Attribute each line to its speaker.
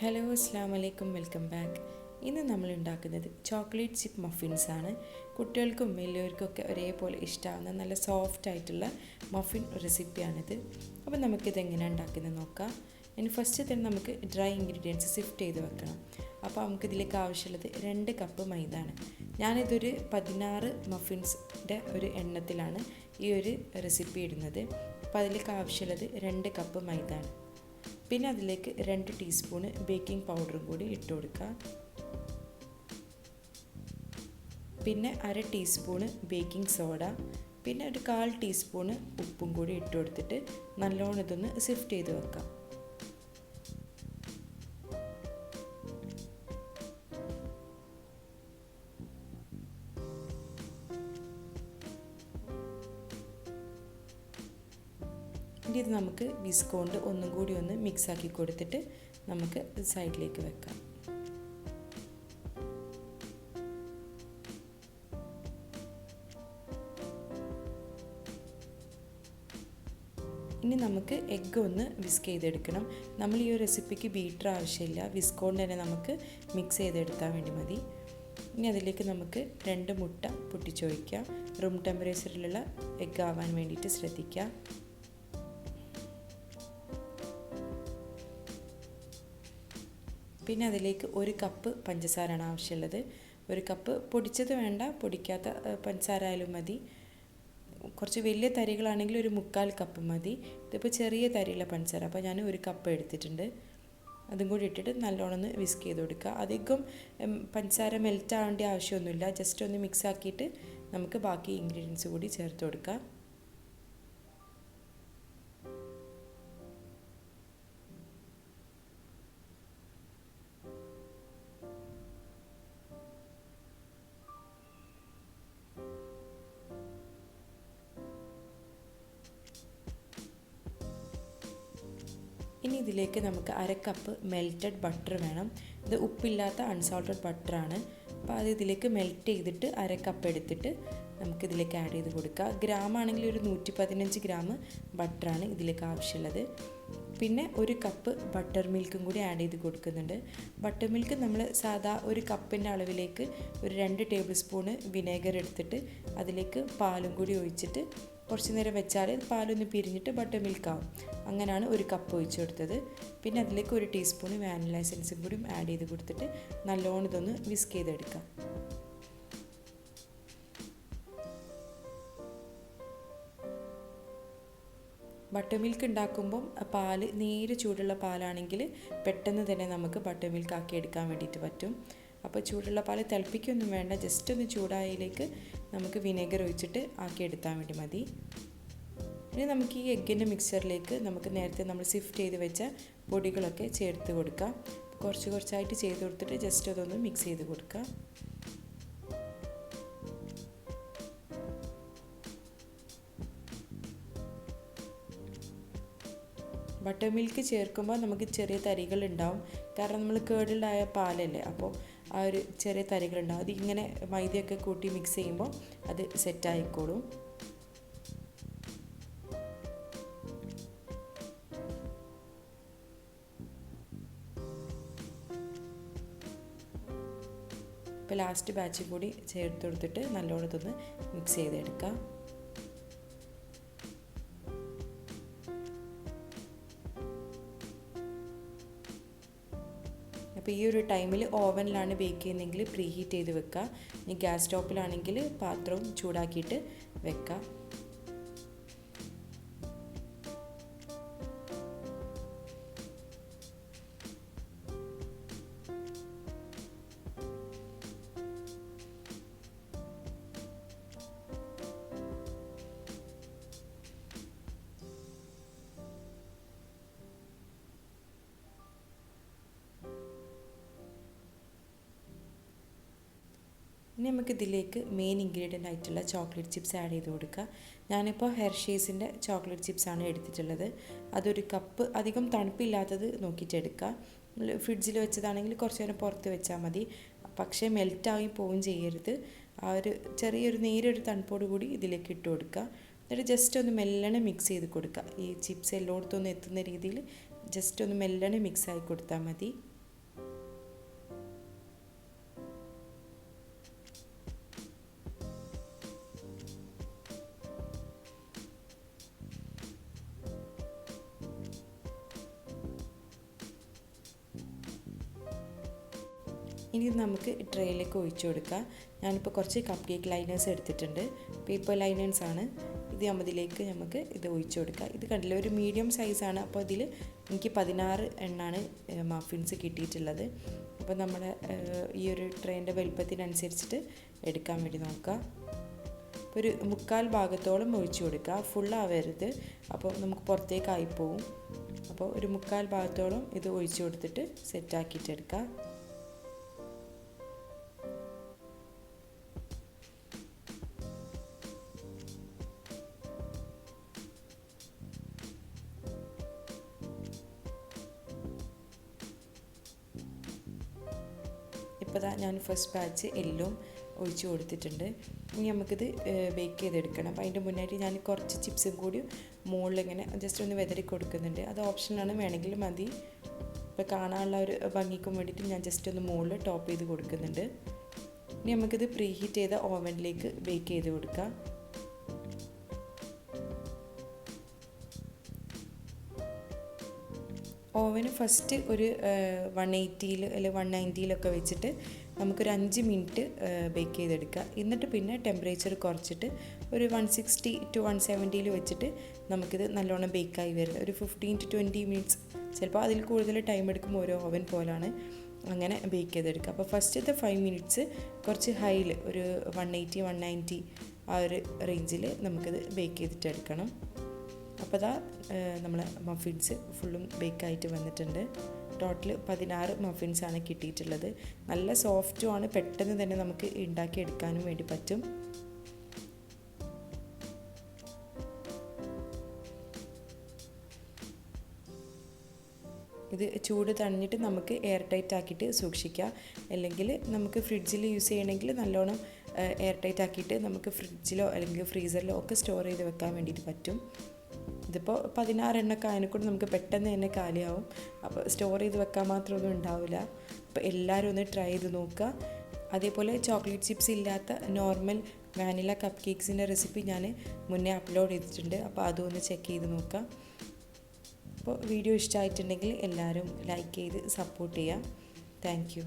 Speaker 1: Hello അസ്സാം വലൈക്കും welcome back. ഇന്ന് നമ്മൾ ഉണ്ടാക്കുന്നത് ചോക്ലേറ്റ് ചിപ്പ് മഫിൻസ് ആണ്. കുട്ടികൾക്കും വലിയവർക്കൊക്കെ ഒരേപോലെ ഇഷ്ടമാവുന്ന നല്ല സോഫ്റ്റ് ആയിട്ടുള്ള മഫിൻ റെസിപ്പിയാണിത്. അപ്പോൾ നമുക്കിത് എങ്ങനെയാണ് ഉണ്ടാക്കുന്നത് നോക്കാം. ഇനി ഫസ്റ്റ് തന്നെ നമുക്ക് ഡ്രൈ ഇൻഗ്രീഡിയൻസ് സിഫ്റ്റ് ചെയ്ത് വെക്കണം. അപ്പോൾ നമുക്കിതിലേക്ക് ആവശ്യമുള്ളത് 2 കപ്പ് മൈദയാണ്. ഞാനിതൊരു 16 മഫിൻസിൻ്റെ ഒരു എണ്ണത്തിലാണ് ഈ ഒരു റെസിപ്പി ഇടുന്നത്. അപ്പോൾ അതിലേക്ക് ആവശ്യമുള്ളത് 2 കപ്പ് മൈദയാണ്. പിന്നെ അതിലേക്ക് 2 ടീസ്പൂണ് ബേക്കിംഗ് പൗഡറും കൂടി ഇട്ട് കൊടുക്കുക. പിന്നെ 1/2 ടീസ്പൂണ് ബേക്കിംഗ് സോഡ, പിന്നെ ഒരു 1/4 ടീസ്പൂണ് ഉപ്പും കൂടി ഇട്ട് കൊടുത്തിട്ട് നല്ലോണം ഇതൊന്ന് സിഫ്റ്റ് ചെയ്ത് വെക്കാം. ഇനി ഇത് നമുക്ക് വിസ്ക് കൊണ്ട് ഒന്നും കൂടി ഒന്ന് മിക്സാക്കി കൊടുത്തിട്ട് നമുക്ക് സൈഡിലേക്ക് വെക്കാം. ഇനി നമുക്ക് എഗ്ഗ് ഒന്ന് വിസ്ക് ചെയ്തെടുക്കണം. നമ്മൾ ഈ ഒരു റെസിപ്പിക്ക് ബീറ്റർ ആവശ്യമില്ല, വിസ്ക് കൊണ്ട് തന്നെ നമുക്ക് മിക്സ് ചെയ്തെടുത്താൽ വേണ്ടി മതി. ഇനി അതിലേക്ക് നമുക്ക് 2 മുട്ട പൊട്ടിച്ചൊഴിക്കാം. റൂം ടെമ്പറേച്ചറിലുള്ള എഗ്ഗ് ആവാൻ വേണ്ടിയിട്ട് ശ്രദ്ധിക്കുക. പിന്നെ അതിലേക്ക് 1 കപ്പ് പഞ്ചസാരയാണ് ആവശ്യമുള്ളത്. 1 കപ്പ് പൊടിച്ചത് വേണ്ട, പൊടിക്കാത്ത പഞ്ചസാര ആയാലും മതി. കുറച്ച് വലിയ തരികളാണെങ്കിൽ 1/4 കപ്പ് മതി. ഇതിപ്പോൾ ചെറിയ തരിയുള്ള പഞ്ചസാര, അപ്പോൾ ഞാൻ 1 കപ്പ് എടുത്തിട്ടുണ്ട്. അതും കൂടി ഇട്ടിട്ട് നല്ലോണം ഒന്ന് വിസ്ക് ചെയ്ത് കൊടുക്കുക. അധികം പഞ്ചസാര മെൽറ്റ് ആവേണ്ട ആവശ്യമൊന്നുമില്ല, ജസ്റ്റ് ഒന്ന് മിക്സ് ആക്കിയിട്ട് നമുക്ക് ബാക്കി ഇൻഗ്രീഡിയൻസ് കൂടി ചേർത്ത് കൊടുക്കാം. ഇനി ഇതിലേക്ക് നമുക്ക് 1/2 കപ്പ് മെൽറ്റഡ് ബട്ടർ വേണം. ഇത് ഉപ്പില്ലാത്ത അൺസോൾട്ടഡ് ബട്ടറാണ്. അപ്പോൾ അത് ഇതിലേക്ക് മെൽറ്റ് ചെയ്തിട്ട് 1/2 കപ്പ് എടുത്തിട്ട് നമുക്കിതിലേക്ക് ആഡ് ചെയ്ത് കൊടുക്കുക. ഗ്രാം ആണെങ്കിൽ ഒരു 115 ഗ്രാം ബട്ടറാണ് ഇതിലേക്ക് ആവശ്യമുള്ളത്. പിന്നെ 1 കപ്പ് ബട്ടർ മിൽക്കും കൂടി ആഡ് ചെയ്ത് കൊടുക്കുന്നുണ്ട്. ബട്ടർ മിൽക്ക് നമ്മൾ സാധാ 1 കപ്പിൻ്റെ അളവിലേക്ക് ഒരു 2 ടേബിൾ സ്പൂണ് വിനേഗർ എടുത്തിട്ട് അതിലേക്ക് പാലും കൂടി ഒഴിച്ചിട്ട് കുറച്ച് നേരം വെച്ചാൽ പാലൊന്ന് പിരിഞ്ഞിട്ട് ബട്ടർ മിൽക്കാവും. അങ്ങനെയാണ് 1 കപ്പ് ഒഴിച്ച് കൊടുത്തത്. പിന്നെ അതിലേക്ക് 1 ടീസ്പൂൺ വാനില എസൻസും കൂടി ആഡ് ചെയ്ത് കൊടുത്തിട്ട് നല്ലോണം ഇതൊന്ന് വിസ്ക് ചെയ്തെടുക്കാം. ബട്ടർ മിൽക്ക് ഉണ്ടാക്കുമ്പം പാല് നേരെ ചൂടുള്ള പാലാണെങ്കിൽ പെട്ടെന്ന് തന്നെ നമുക്ക് ബട്ടർ മിൽക്ക് ആക്കി എടുക്കാൻ വേണ്ടിയിട്ട് പറ്റും. അപ്പോൾ ചൂടുള്ള പാൽ തിളപ്പിക്കൊന്നും വേണ്ട, ജസ്റ്റ് ഒന്ന് ചൂടായതിലേക്ക് നമുക്ക് വിനെഗർ ഒഴിച്ചിട്ട് ആക്കിയെടുത്താൽ വേണ്ടി മതി. ഇനി നമുക്ക് ഈ എഗ്ഗിൻ്റെ മിക്സറിലേക്ക് നമുക്ക് നേരത്തെ നമ്മൾ സിഫ്റ്റ് ചെയ്ത് വെച്ച പൊടികളൊക്കെ ചേർത്ത് കൊടുക്കാം. കുറച്ച് കുറച്ചായിട്ട് ചെയ്ത് കൊടുത്തിട്ട് ജസ്റ്റ് അതൊന്ന് മിക്സ് ചെയ്ത് കൊടുക്കുക. ബട്ടർ മിൽക്ക് ചേർക്കുമ്പോൾ നമുക്ക് ചെറിയ തരികൾ ഉണ്ടാവും, കാരണം നമ്മൾ കേർഡിലായ പാലല്ലേ, അപ്പോൾ ആ ഒരു ചെറിയ തരികളുണ്ടാവും. അതിങ്ങനെ മൈദയൊക്കെ കൂട്ടി മിക്സ് ചെയ്യുമ്പോൾ അത് സെറ്റായിക്കോളും. ഇപ്പോൾ ലാസ്റ്റ് ബാച്ചും കൂടി ചേർത്ത് കൊടുത്തിട്ട് നല്ലോണം ഇതൊന്ന് മിക്സ് ചെയ്തെടുക്കാം. അപ്പോൾ ഈ ഒരു ടൈമിൽ ഓവനിലാണ് ബേക്ക് ചെയ്യുന്നതെങ്കിൽ പ്രീ ഹീറ്റ് ചെയ്ത് വെക്കുക. ഇനി ഗ്യാസ് സ്റ്റോപ്പിലാണെങ്കിൽ പാത്രവും ചൂടാക്കിയിട്ട് വെക്കുക. ഇനി നമുക്കിതിലേക്ക് മെയിൻ ഇൻഗ്രീഡിയൻ്റ് ആയിട്ടുള്ള ചോക്ലേറ്റ് ചിപ്സ് ആഡ് ചെയ്ത് കൊടുക്കുക. ഞാനിപ്പോൾ ഹെർഷേസിൻ്റെ ചോക്ലേറ്റ് ചിപ്സാണ് എടുത്തിട്ടുള്ളത്. അതൊരു കപ്പ്, അധികം തണുപ്പില്ലാത്തത് നോക്കിയിട്ടെടുക്കുക. ഫ്രിഡ്ജിൽ വെച്ചതാണെങ്കിൽ കുറച്ച് നേരം പുറത്ത് വെച്ചാൽ മതി, പക്ഷേ മെൽറ്റായി പോവുകയും ചെയ്യരുത്. ആ ഒരു ചെറിയൊരു നേരൊരു തണുപ്പോട് കൂടി ഇതിലേക്ക് ഇട്ട് കൊടുക്കുക. എന്നിട്ട് ജസ്റ്റ് ഒന്ന് മെല്ലനെ മിക്സ് ചെയ്ത് കൊടുക്കുക. ഈ ചിപ്സ് എല്ലായിടത്തും ഒന്ന് എത്തുന്ന രീതിയിൽ ജസ്റ്റ് ഒന്ന് മെല്ലനെ മിക്സ് ആക്കി കൊടുത്താൽ മതി. ഇനി നമുക്ക് ട്രേയിലേക്ക് ഒഴിച്ചു കൊടുക്കാം. ഞാനിപ്പോൾ കുറച്ച് കപ്പ് കേക്ക് ലൈനേഴ്സ് എടുത്തിട്ടുണ്ട്, പേപ്പർ ലൈനേഴ്സ് ആണ്. ഇത് ഇതിലേക്ക് നമുക്ക് ഇത് ഒഴിച്ചു കൊടുക്കുക. ഇത് കണ്ടില്ല, ഒരു മീഡിയം സൈസാണ്. അപ്പോൾ ഇതിൽ എനിക്ക് 16 എണ്ണാണ് മഫിൻസ് കിട്ടിയിട്ടുള്ളത്. അപ്പോൾ നമ്മുടെ ഈ ഒരു ട്രേൻ്റെ വലുപ്പത്തിനനുസരിച്ചിട്ട് എടുക്കാൻ വേണ്ടി നോക്കുക. അപ്പോൾ ഒരു 3/4 ഭാഗത്തോളം ഒഴിച്ചു കൊടുക്കുക, ഫുള്ളാവരുത്, അപ്പോൾ നമുക്ക് പുറത്തേക്കായി പോവും. അപ്പോൾ ഒരു 3/4 ഭാഗത്തോളം ഇത് ഒഴിച്ചു കൊടുത്തിട്ട് സെറ്റാക്കിയിട്ട് എടുക്കുക. ഇപ്പോൾ ഞാൻ ഫസ്റ്റ് ബാച്ച് എല്ലാം ഒഴിച്ചു കൊടുത്തിട്ടുണ്ട്. ഇനി നമുക്കിത് ബേക്ക് ചെയ്തെടുക്കണം. അപ്പോൾ അതിൻ്റെ മുന്നായിട്ട് ഞാൻ കുറച്ച് ചിപ്സും കൂടി മുകളിൽ ഇങ്ങനെ ജസ്റ്റ് ഒന്ന് വെതറി കൊടുക്കുന്നുണ്ട്. അത് ഓപ്ഷനാണ്, വേണമെങ്കിൽ മതി. ഇപ്പോൾ കാണാനുള്ള ഒരു ഭംഗിക്കും വേണ്ടിയിട്ട് ഞാൻ ജസ്റ്റ് ഒന്ന് മുകളിൽ ടോപ്പ് ചെയ്ത് കൊടുക്കുന്നുണ്ട്. ഇനി നമുക്കിത് പ്രീ ഹീറ്റ് ചെയ്ത ഓവനിലേക്ക് ബേക്ക് ചെയ്ത് കൊടുക്കാം. ഓവന് ഫസ്റ്റ് ഒരു 180 അല്ലെങ്കിൽ 190 വെച്ചിട്ട് നമുക്കൊരു 5 മിനിറ്റ് ബേക്ക് ചെയ്തെടുക്കുക. എന്നിട്ട് പിന്നെ ടെമ്പറേച്ചർ കുറച്ചിട്ട് ഒരു 160 to 170 വെച്ചിട്ട് നമുക്കിത് നല്ലോണം ബേക്കായി വരുന്നത്. ഒരു 15 to 20 മിനിറ്റ്സ്, ചിലപ്പോൾ അതിൽ കൂടുതൽ ടൈം എടുക്കും, ഓരോ ഓവൻ പോലാണ്. അങ്ങനെ ബേക്ക് ചെയ്തെടുക്കുക. അപ്പോൾ ഫസ്റ്റത്തെ 5 മിനിറ്റ്സ് കുറച്ച് ഹൈയിൽ ഒരു 180 190 ആ ഒരു റേഞ്ചിൽ നമുക്കിത് ബേക്ക് ചെയ്തിട്ട് എടുക്കണം. അപ്പോൾ നമ്മൾ മഫിൻസ് ഫുള്ളും ബേക്കായിട്ട് വന്നിട്ടുണ്ട്. ടോട്ടൽ 16 മഫിൻസാണ് കിട്ടിയിട്ടുള്ളത്. നല്ല സോഫ്റ്റുമാണ്, പെട്ടെന്ന് തന്നെ നമുക്ക് ഉണ്ടാക്കിയെടുക്കാനും വേണ്ടി പറ്റും. ഇത് ചൂട് തണിഞ്ഞിട്ട് നമുക്ക് എയർ ടൈറ്റ് ആക്കിയിട്ട് സൂക്ഷിക്കാം. അല്ലെങ്കിൽ നമുക്ക് ഫ്രിഡ്ജിൽ യൂസ് ചെയ്യണമെങ്കിൽ നല്ലോണം എയർ ടൈറ്റ് ആക്കിയിട്ട് നമുക്ക് ഫ്രിഡ്ജിലോ അല്ലെങ്കിൽ ഫ്രീസറിലോ ഒക്കെ സ്റ്റോർ ചെയ്ത് വെക്കാൻ വേണ്ടിയിട്ട് പറ്റും. ഇതിപ്പോൾ 16 എണ്ണൊക്കെ അതിനെക്കൂടെ നമുക്ക് പെട്ടെന്ന് തന്നെ കാലിയാവും. അപ്പോൾ സ്റ്റോർ ചെയ്ത് വെക്കാൻ മാത്രമൊന്നും ഉണ്ടാവില്ല. അപ്പോൾ എല്ലാവരും ഒന്ന് ട്രൈ ചെയ്ത് നോക്കുക. അതേപോലെ ചോക്ലേറ്റ് ചിപ്സ് ഇല്ലാത്ത നോർമൽ വാനില കപ്പ് കേക്ക്സിൻ്റെ റെസിപ്പി ഞാൻ മുന്നേ അപ്ലോഡ് ചെയ്തിട്ടുണ്ട്. അപ്പോൾ അതും ഒന്ന് ചെക്ക് ചെയ്ത് നോക്കുക. അപ്പോൾ വീഡിയോ ഇഷ്ടമായിട്ടുണ്ടെങ്കിൽ എല്ലാവരും ലൈക്ക് ചെയ്ത് സപ്പോർട്ട് ചെയ്യുക. Thank you.